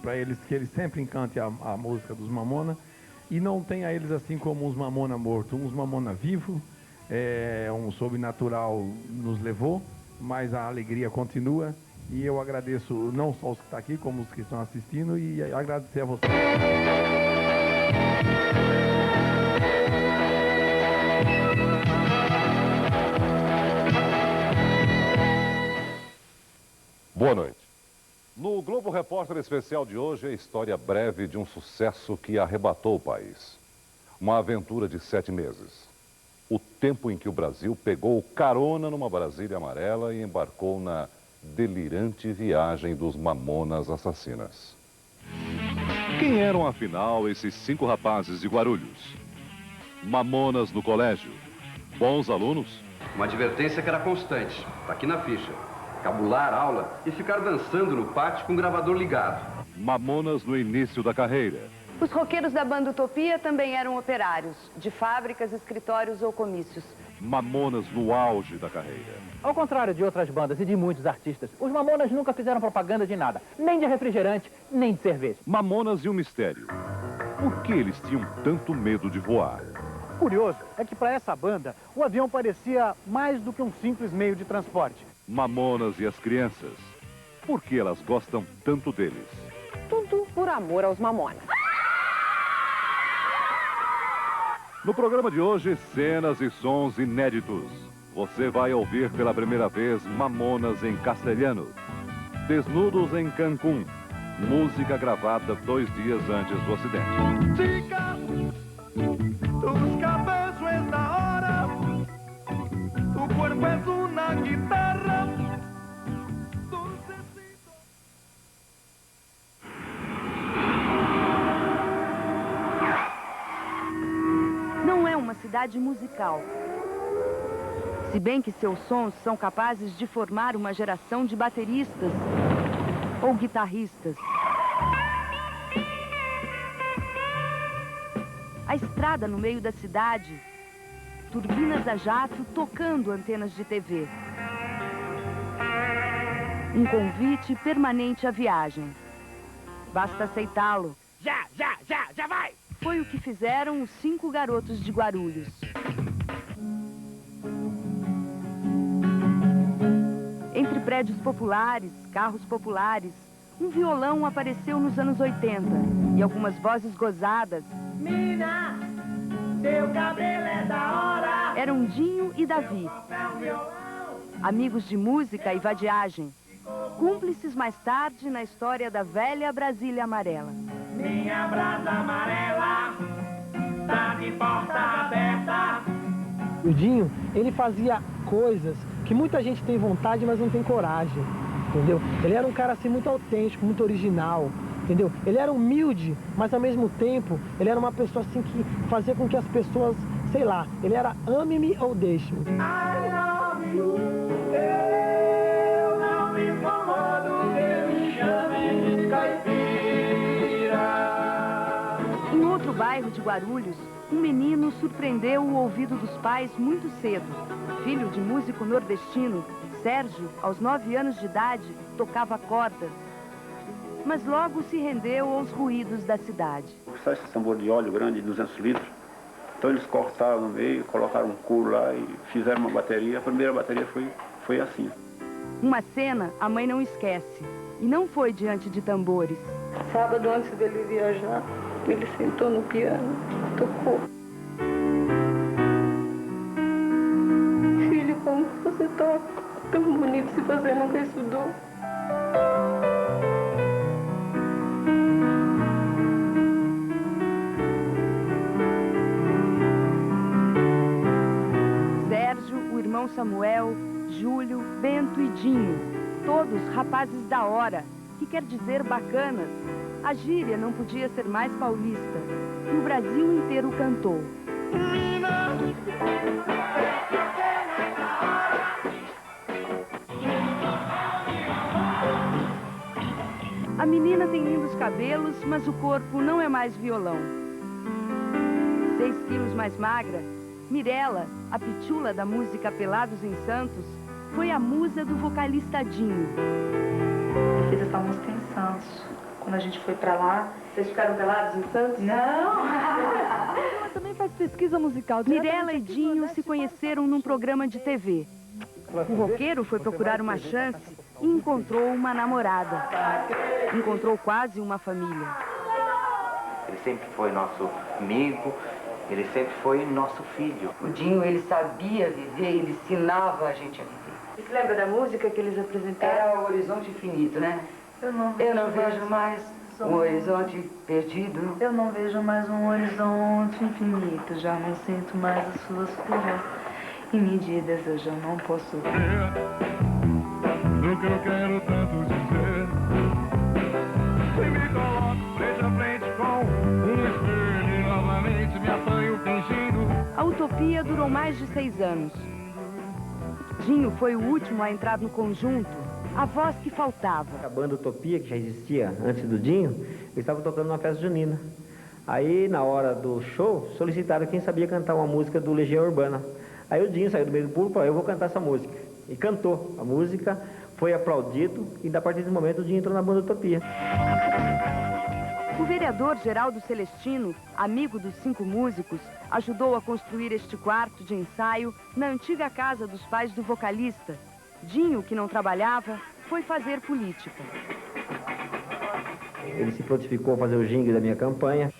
para eles que eles sempre cantem a música dos Mamona e não tenha eles assim como uns Mamona mortos, uns Mamona vivo, um sobrenatural nos levou, mas a alegria continua e eu agradeço não só os que estão aqui, como os que estão assistindo e agradecer a vocês. Boa noite. No Globo Repórter Especial de hoje, a história breve de um sucesso que arrebatou o país. Uma aventura de 7 meses. O tempo em que o Brasil pegou carona numa Brasília amarela e embarcou na delirante viagem dos Mamonas Assassinas. Quem eram, afinal, esses 5 rapazes de Guarulhos? Mamonas no colégio. Bons alunos? Uma advertência que era constante, tá aqui na ficha. Cabular aula e ficar dançando no pátio com o gravador ligado. Mamonas no início da carreira. Os roqueiros da banda Utopia também eram operários, de fábricas, escritórios ou comícios. Mamonas no auge da carreira. Ao contrário de outras bandas e de muitos artistas, os Mamonas nunca fizeram propaganda de nada, nem de refrigerante, nem de cerveja. Mamonas e um mistério. Por que eles tinham tanto medo de voar? Curioso é que para essa banda, o avião parecia mais do que um simples meio de transporte. Mamonas e as crianças. Por que elas gostam tanto deles? Tudo por amor aos Mamonas. No programa de hoje, cenas e sons inéditos. Você vai ouvir pela primeira vez Mamonas em castelhano. Desnudos em Cancún. Música gravada 2 dias antes do acidente. Chica, tus cabellos es la hora, tu cuerpo es una guitarra. Não é uma cidade musical. Se bem que seus sons são capazes de formar uma geração de bateristas ou guitarristas. A estrada no meio da cidade, turbinas a jato tocando antenas de TV. Um convite permanente à viagem. Basta aceitá-lo. Já vai! Foi o que fizeram os 5 garotos de Guarulhos. Entre prédios populares, carros populares, um violão apareceu nos anos 80 e algumas vozes gozadas. Mina, seu cabelo é da hora. Eram Dinho e Davi, amigos de música e vadiagem, cúmplices mais tarde na história da velha Brasília amarela. Minha brasa amarela tá de porta aberta. O Dinho, ele fazia coisas que muita gente tem vontade, mas não tem coragem, entendeu? Ele era um cara assim muito autêntico, muito original, entendeu? Ele era humilde, mas ao mesmo tempo, ele era uma pessoa assim que fazia com que as pessoas, sei lá, ele era ame-me ou deixe-me. I love you. Eu não me incomodo que me chamem de caipira. Em outro bairro de Guarulhos, um menino surpreendeu o ouvido dos pais muito cedo. Filho de músico nordestino, Sérgio, aos 9 anos de idade, tocava cordas. Mas logo se rendeu aos ruídos da cidade. Sabe esse tambor de óleo grande, 200 litros? Então eles cortaram no meio, colocaram um couro lá e fizeram uma bateria. A primeira bateria foi assim. Uma cena a mãe não esquece. E não foi diante de tambores. Sábado, antes dele viajar, ele sentou no piano, tocou. Filho, como você toca? Tão bonito se você nunca estudou. Sérgio, o irmão Samuel, Júlio, Bento e Dinho. Todos rapazes da hora, que quer dizer bacanas. A gíria não podia ser mais paulista. E o Brasil inteiro cantou. Mina, A menina tem lindos cabelos, mas o corpo não é mais violão. 6 quilos mais magra, Mirella, a pitula da música Pelados em Santos, foi a musa do vocalista Dinho. Eu fiz essa música em Santos, quando a gente foi pra lá. Vocês ficaram pelados em Santos? Não! Ela também faz pesquisa musical. Mirella e Dinho se conheceram num programa de TV. O roqueiro foi procurar uma chance e encontrou uma namorada. Encontrou quase uma família. Ele sempre foi nosso amigo, ele sempre foi nosso filho. O Dinho, ele sabia viver, ele ensinava a gente a viver. Você se lembra da música que eles apresentaram? Era o Horizonte Infinito, né? Eu não vejo mais um horizonte perdido. Eu não vejo mais um horizonte infinito, já não sinto mais as suas curvas. Em medidas eu já não posso ver. Do que eu quero tanto dizer. Se me coloco frente a frente com um espelho e novamente me apanho fingindo. A utopia durou mais de 6 anos. Dinho foi o último a entrar no conjunto, a voz que faltava. A banda Utopia, que já existia antes do Dinho, eles estavam tocando numa festa junina. Aí, na hora do show, solicitaram quem sabia cantar uma música do Legião Urbana. Aí o Dinho saiu do meio do público e falou, eu vou cantar essa música. E cantou a música, foi aplaudido, e a partir desse momento o Dinho entrou na banda Utopia. O vereador Geraldo Celestino, amigo dos 5 músicos, ajudou a construir este quarto de ensaio na antiga casa dos pais do vocalista. Dinho, que não trabalhava, foi fazer política. Ele se prontificou a fazer o jingle da minha campanha.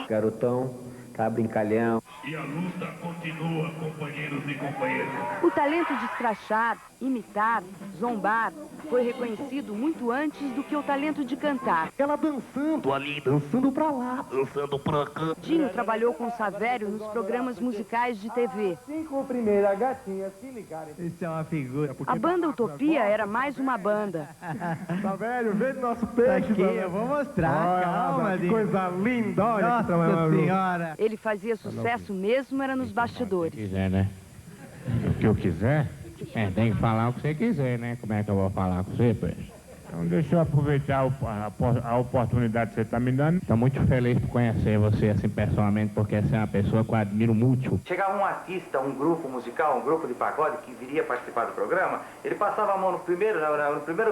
Garotão, tá brincalhão. E a luta continua, companheiros e companheiras. O talento de escrachar, imitar, zombar, foi reconhecido muito antes do que o talento de cantar. Ela dançando ali, dançando pra lá, dançando pra cá. Dinho trabalhou com Savério nos programas musicais de TV. 5 primeiras gatinhas se ligarem. Isso é uma figura. A banda Utopia era mais uma banda. Savério, vê nosso peixe. Aqui, eu vou mostrar, olha, calma, que coisa linda, olha. Nossa Senhora. Ele fazia sucesso mesmo, era nos bastidores. Se quiser, né? O que eu quiser? Tem que falar o que você quiser, né? Como é que eu vou falar com você, peixe? Então deixa eu aproveitar a oportunidade que você está me dando. Estou muito feliz por conhecer você assim pessoalmente, porque você é uma pessoa que eu admiro muito. Chegava um artista, um grupo musical, um grupo de pagode que viria participar do programa, ele passava a mão no primeiro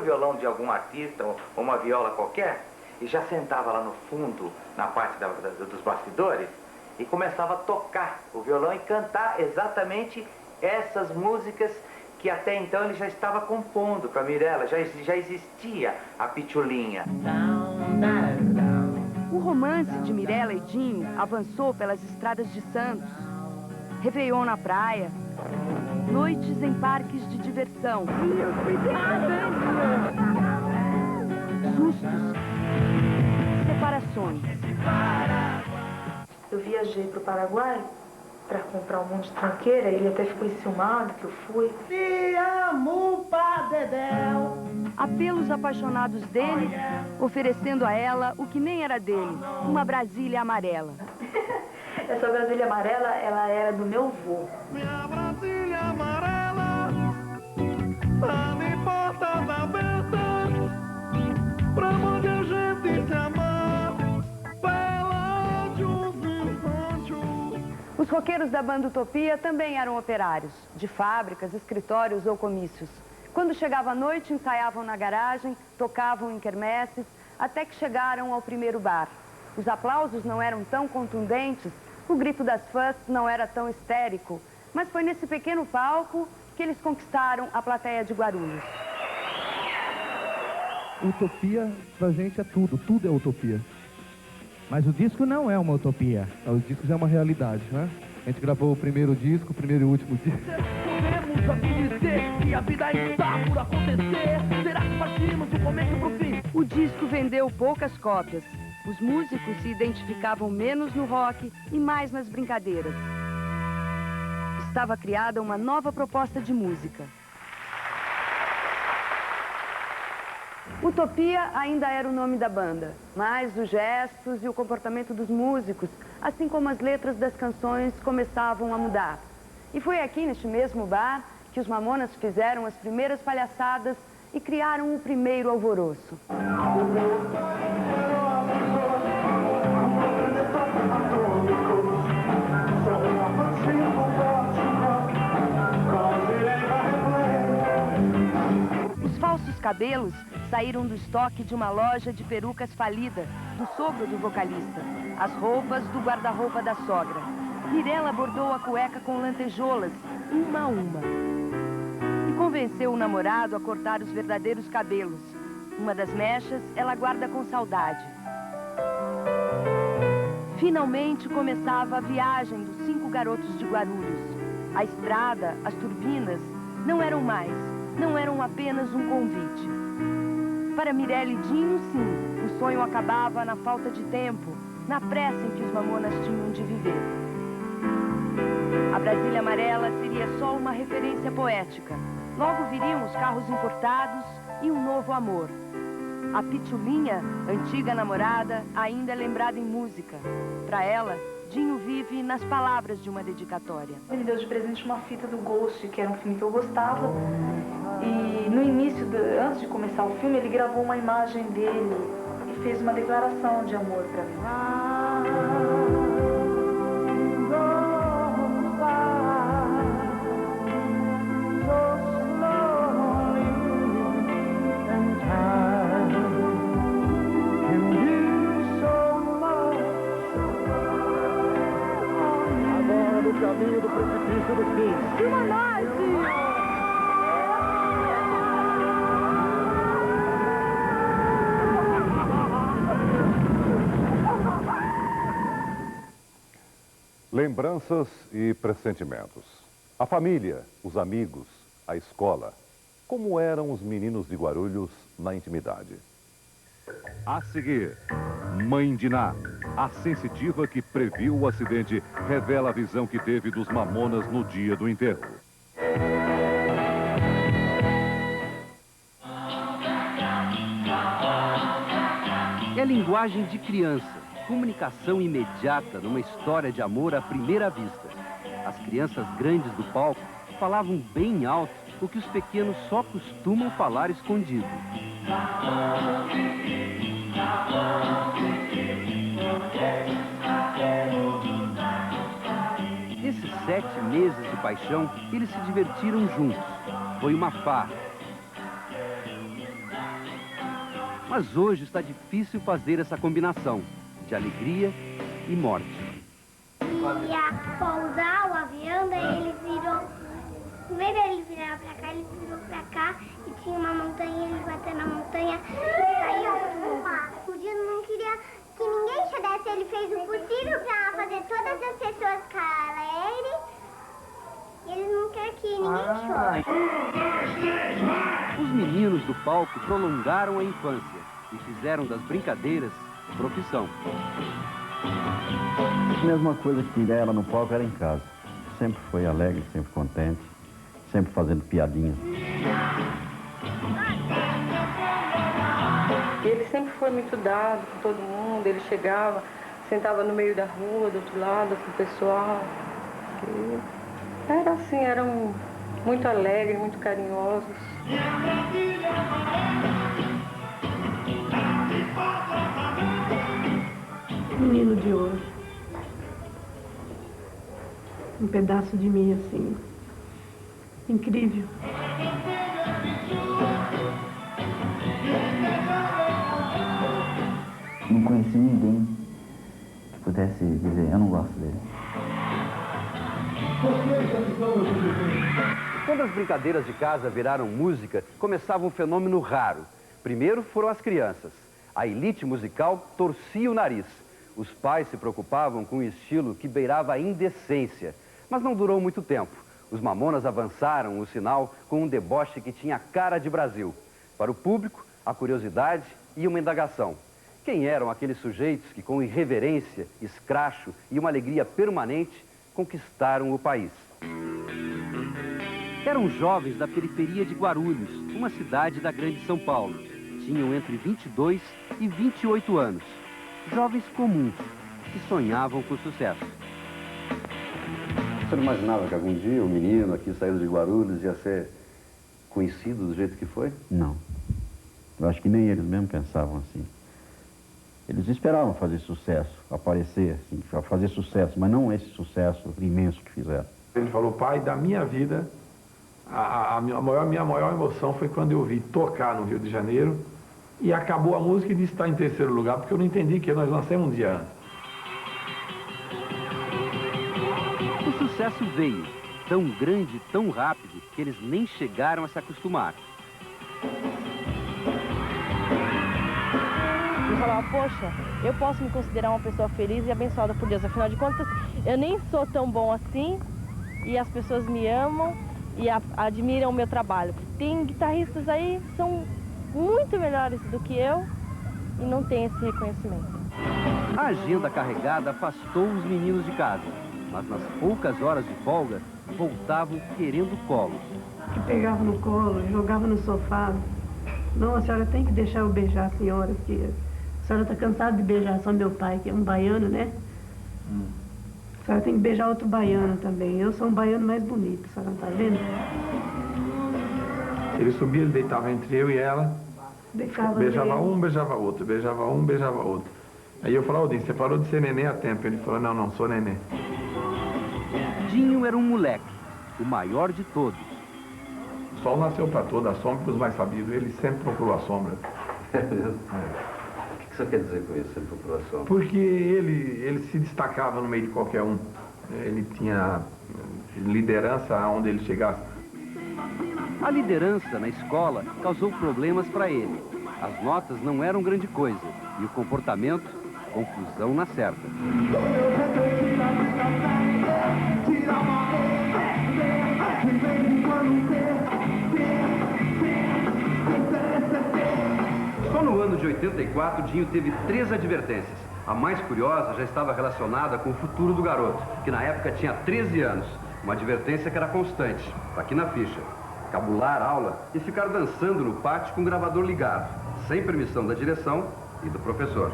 violão de algum artista ou uma viola qualquer e já sentava lá no fundo, na parte dos bastidores, e começava a tocar o violão e cantar exatamente essas músicas que até então ele já estava compondo para Mirella, já existia a Pitulinha. O romance de Mirella e Dinho avançou pelas estradas de Santos. Réveillon na praia, noites em parques de diversão, sustos, separações. Eu viajei pro Paraguai para comprar um monte de tranqueira, ele até ficou enciumado que eu fui. Te amo, Padedel. Apelos apaixonados dele, oferecendo a ela o que nem era dele, uma Brasília amarela. Essa Brasília amarela, ela era do meu avô. Minha Brasília amarela, tá de portas abertas, pra onde a gente se amar, Os roqueiros da banda Utopia também eram operários, de fábricas, escritórios ou comícios. Quando chegava a noite, ensaiavam na garagem, tocavam em quermesses, até que chegaram ao primeiro bar. Os aplausos não eram tão contundentes, o grito das fãs não era tão histérico, mas foi nesse pequeno palco que eles conquistaram a plateia de Guarulhos. Utopia pra gente é tudo, tudo é utopia. Mas o disco não é uma utopia. Os discos é uma realidade, né? A gente gravou o primeiro disco, o primeiro e último disco. Podemos aqui dizer que a vida está por acontecer. Será que partimos do começo pro fim? O disco vendeu poucas cópias. Os músicos se identificavam menos no rock e mais nas brincadeiras. Estava criada uma nova proposta de música. Utopia ainda era o nome da banda, mas os gestos e o comportamento dos músicos, assim como as letras das canções, começavam a mudar. E foi aqui, neste mesmo bar, que os Mamonas fizeram as primeiras palhaçadas e criaram o primeiro alvoroço. Os falsos cabelos saíram do estoque de uma loja de perucas falida, do sogro do vocalista, as roupas do guarda-roupa da sogra. Mirella bordou a cueca com lantejoulas, uma a uma. E convenceu o namorado a cortar os verdadeiros cabelos. Uma das mechas ela guarda com saudade. Finalmente começava a viagem dos 5 garotos de Guarulhos. A estrada, as turbinas, não eram mais, não eram apenas um convite. Para Mirella e Dinho, sim, o sonho acabava na falta de tempo, na pressa em que os Mamonas tinham de viver. A Brasília Amarela seria só uma referência poética. Logo viriam os carros importados e um novo amor. A Pitulinha, antiga namorada, ainda é lembrada em música. Para ela, Dinho vive nas palavras de uma dedicatória. Ele me deu de presente uma fita do Ghost, que era um filme que eu gostava. E no início, antes de começar o filme, ele gravou uma imagem dele e fez uma declaração de amor para mim. Caminho do precipício do fim. Filma nós, Lembranças e pressentimentos. A família, os amigos, a escola. Como eram os meninos de Guarulhos na intimidade? A seguir, Mãe Diná, a sensitiva que previu o acidente, revela a visão que teve dos Mamonas no dia do enterro. É linguagem de criança, comunicação imediata numa história de amor à primeira vista. As crianças grandes do palco falavam bem alto o que os pequenos só costumam falar escondido. Nesses 7 meses de paixão, eles se divertiram juntos. Foi uma farra. Mas hoje está difícil fazer essa combinação de alegria e morte. Ia pousar o avião, daí ele virou. Primeiro ele virava pra cá, ele virou pra cá e tinha uma montanha, ele bateu na montanha e caiu tudo. O Dino não queria que ninguém chegasse, ele fez o possível pra fazer todas as pessoas ficarem alegres. E eles não querem que ninguém chore. Os meninos do palco prolongaram a infância e fizeram das brincadeiras profissão. A mesma coisa que ela no palco era em casa. Sempre foi alegre, sempre contente, sempre fazendo piadinhas. Ele sempre foi muito dado com todo mundo, ele chegava, sentava no meio da rua, do outro lado, com o pessoal. E era assim, eram muito alegres, muito carinhosos. Menino de ouro. Um pedaço de mim, assim, incrível. Não conheci ninguém que pudesse dizer, eu não gosto dele. Quando as brincadeiras de casa viraram música, começava um fenômeno raro. Primeiro foram as crianças. A elite musical torcia o nariz. Os pais se preocupavam com um estilo que beirava a indecência. Mas não durou muito tempo. Os Mamonas avançaram o sinal com um deboche que tinha cara de Brasil. Para o público, a curiosidade e uma indagação. Quem eram aqueles sujeitos que, com irreverência, escracho e uma alegria permanente, conquistaram o país? Eram jovens da periferia de Guarulhos, uma cidade da Grande São Paulo. Tinham entre 22 e 28 anos. Jovens comuns, que sonhavam com sucesso. Você não imaginava que algum dia o menino aqui saído de Guarulhos ia ser conhecido do jeito que foi? Não. Eu acho que nem eles mesmos pensavam assim. Eles esperavam fazer sucesso, aparecer, assim, fazer sucesso, mas não esse sucesso imenso que fizeram. Ele falou, pai, da minha vida, minha maior emoção foi quando eu vi tocar no Rio de Janeiro E acabou a música e disse que está em terceiro lugar, porque eu não entendi que nós lancemos um dia antes. O sucesso veio, tão grande, tão rápido, que eles nem chegaram a se acostumar. Eu falava, poxa, eu posso me considerar uma pessoa feliz e abençoada por Deus. Afinal de contas, eu nem sou tão bom assim e as pessoas me amam e admiram o meu trabalho. Tem guitarristas aí que são muito melhores do que eu e não tem esse reconhecimento. A agenda carregada afastou os meninos de casa, mas nas poucas horas de folga, voltavam querendo colo. Que pegava no colo, jogava no sofá. Não, a senhora tem que deixar eu beijar a senhora, porque a senhora está cansada de beijar só meu pai, que é um baiano, né? A senhora tem que beijar outro baiano também. Eu sou um baiano mais bonito, a senhora não está vendo? Ele subia, ele deitava entre eu e ela, beijava um, beijava outro, beijava um, beijava outro. Aí eu falava, Dinho, você parou de ser neném há tempo. Ele falou, não, não sou neném. Dinho era um moleque, o maior de todos. O sol nasceu para toda a sombra, para os mais sabidos. Ele sempre procurou a sombra. É mesmo? O que você quer dizer com isso, sempre procurou a sombra? Porque ele se destacava no meio de qualquer um. Ele tinha liderança aonde ele chegasse. A liderança na escola causou problemas para ele. As notas não eram grande coisa e o comportamento, confusão na certa. Só no ano de 84, Dinho teve 3 advertências. A mais curiosa já estava relacionada com o futuro do garoto, que na época tinha 13 anos. Uma advertência que era constante, tá aqui na ficha. Cabular aula e ficar dançando no pátio com o gravador ligado, sem permissão da direção e do professor.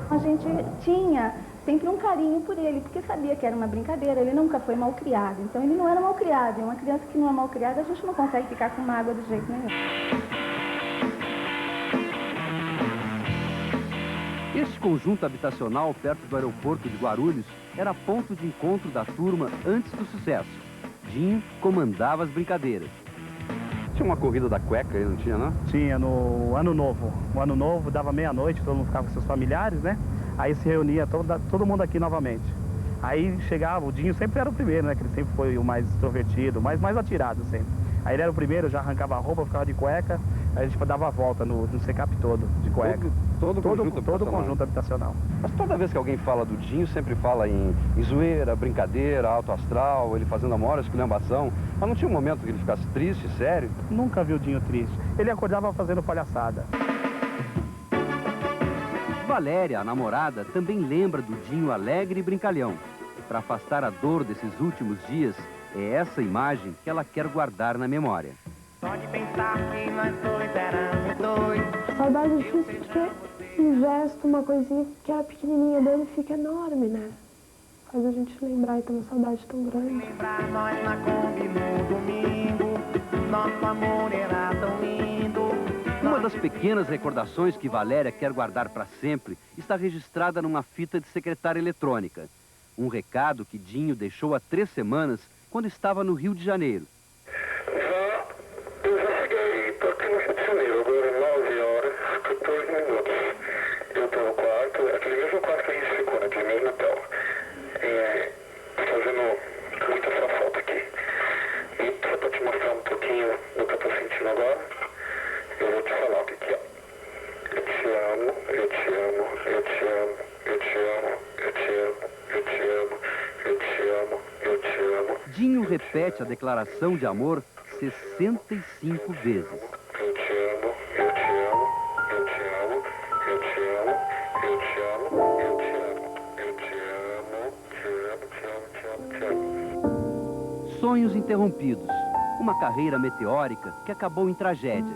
A gente tinha sempre um carinho por ele, porque sabia que era uma brincadeira, ele nunca foi mal criado. Então ele não era mal criado, e uma criança que não é mal criada, a gente não consegue ficar com mágoa de jeito nenhum. Este conjunto habitacional perto do aeroporto de Guarulhos era ponto de encontro da turma antes do sucesso. Dinho comandava as brincadeiras. Tinha uma corrida da cueca aí, não tinha, não? Tinha, no Ano Novo. O Ano Novo dava meia-noite, todo mundo ficava com seus familiares, né? Aí se reunia todo mundo aqui novamente. Aí chegava, o Dinho sempre era o primeiro, né? Que ele sempre foi o mais extrovertido, mais atirado sempre. Aí ele era o primeiro, já arrancava a roupa, ficava de cueca, aí a gente dava a volta no secap todo, de cueca. Todo conjunto habitacional. Mas toda vez que alguém fala do Dinho, sempre fala em zoeira, brincadeira, alto astral, ele fazendo a maior esculhambação. Mas não tinha um momento que ele ficasse triste, sério? Nunca vi o Dinho triste. Ele acordava fazendo palhaçada. Valéria, a namorada, também lembra do Dinho alegre e brincalhão. Para afastar a dor desses últimos dias, é essa imagem que ela quer guardar na memória. Pode pensar que nós dois éramos dois. Saudade é difícil porque um gesto, uma coisinha que era pequenininha dele fica enorme, né? Faz a gente lembrar e ter uma saudade tão grande. Lembrar nós na Kombi no domingo, nosso amor era tão lindo. Uma das pequenas recordações que Valéria quer guardar para sempre está registrada numa fita de secretária eletrônica. Um recado que Dinho deixou há 3 semanas quando estava no Rio de Janeiro. Eu já cheguei, tô aqui no Rio de Janeiro, agora 9 horas, 14 minutos. Eu tô no quarto, aquele mesmo quarto que a gente ficou, naquele mesmo hotel. Fazendo muita sua foto aqui. E só pra te mostrar um pouquinho do que eu tô sentindo agora, eu vou te falar o que é. Eu te amo, eu te amo, eu te amo, eu te amo, eu te amo, eu te amo, eu te amo, eu te amo. Dinho repete a declaração de amor 65 vezes. Eu te amo, eu te amo, eu te amo, eu te amo, eu te amo, eu te amo, eu te amo, te amo, te amo. Sonhos interrompidos. Uma carreira meteórica que acabou em tragédia.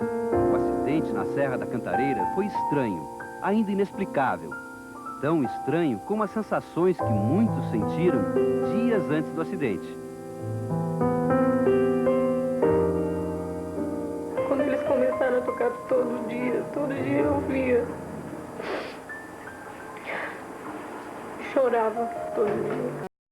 O acidente na Serra da Cantareira foi estranho, ainda inexplicável. Tão estranho como as sensações que muitos sentiram dias antes do acidente. Quando eles começaram a tocar todo dia eu via. Chorava todo dia.